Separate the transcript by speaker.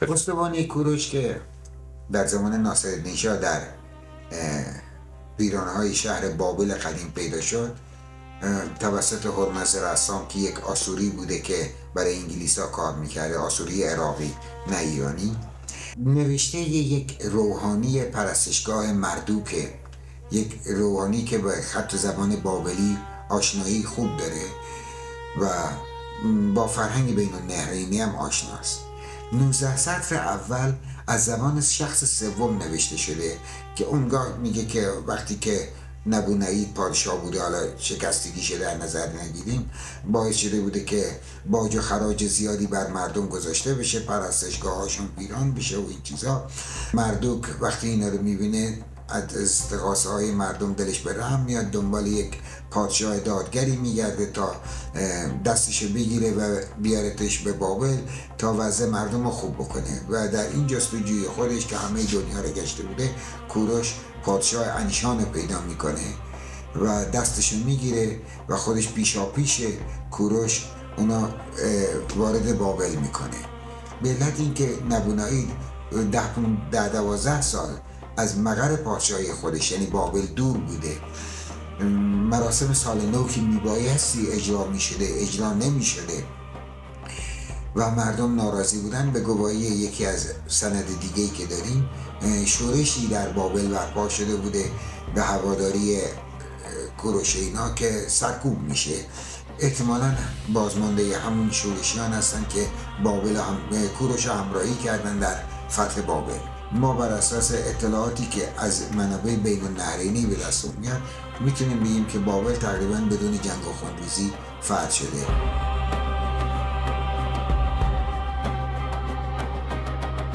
Speaker 1: استوانه کوروش که در زمان ناصرالدین شاه در ویرانه‌های شهر بابل قدیم پیدا شد توسط هرمز رسام که یک آسوری بوده که برای انگلیس‌ها کار میکرده، آسوری عراقی نه ایرانی، نوشته یک روحانی پرستشگاه مردوکه، یک روحانی که به خط زبان بابلی آشنایی خوب داره و با فرهنگ بین النهرینی هم آشناست. 19 سطر اول از زبان شخص سوم نوشته شده که اونگاه میگه که وقتی که نبونید پادشاه بوده، حالا شکستگیشه در نظر نگیریم، باعث شده بوده که باج و خراج زیادی بر مردم گذاشته بشه، پرستشگاه هاشون ویران بشه و این چیزا. مردوک وقتی اینا رو میبینه از استغاثه های مردم دلش به رحم میاد، دنبال یک پادشاه دادگری میگرده تا دستشو بگیره و بیارتش به بابل تا وضع مردم رو خوب بکنه و در این جستجوی خودش که همه دنیا رو گشته بوده، کوروش پادشاه انیشان پیدا میکنه و دستشو میگیره و خودش پیشاپیش کوروش اونا وارد بابل میکنه. به علت اینکه نبونید 10-12 سال از مقر پادشاهی خودش یعنی بابل دور بوده، مراسم سال نو که میبایستی اجرا میشده اجرا نمیشده و مردم ناراضی بودن، به گواهی یکی از سند دیگه‌ای که داریم شورشی در بابل برپا شده بوده به هواداری کوروش اینا که سرکوب میشه. احتمالا بازمانده همون شورشیان هستن که بابل کوروش همراهی کردن در فتح بابل. ما بر اساس اطلاعاتی که از منابع بین النهرینی به دست میاد میتونیم بگیم که بابل تقریبا بدون جنگ و خونریزی فتح شده.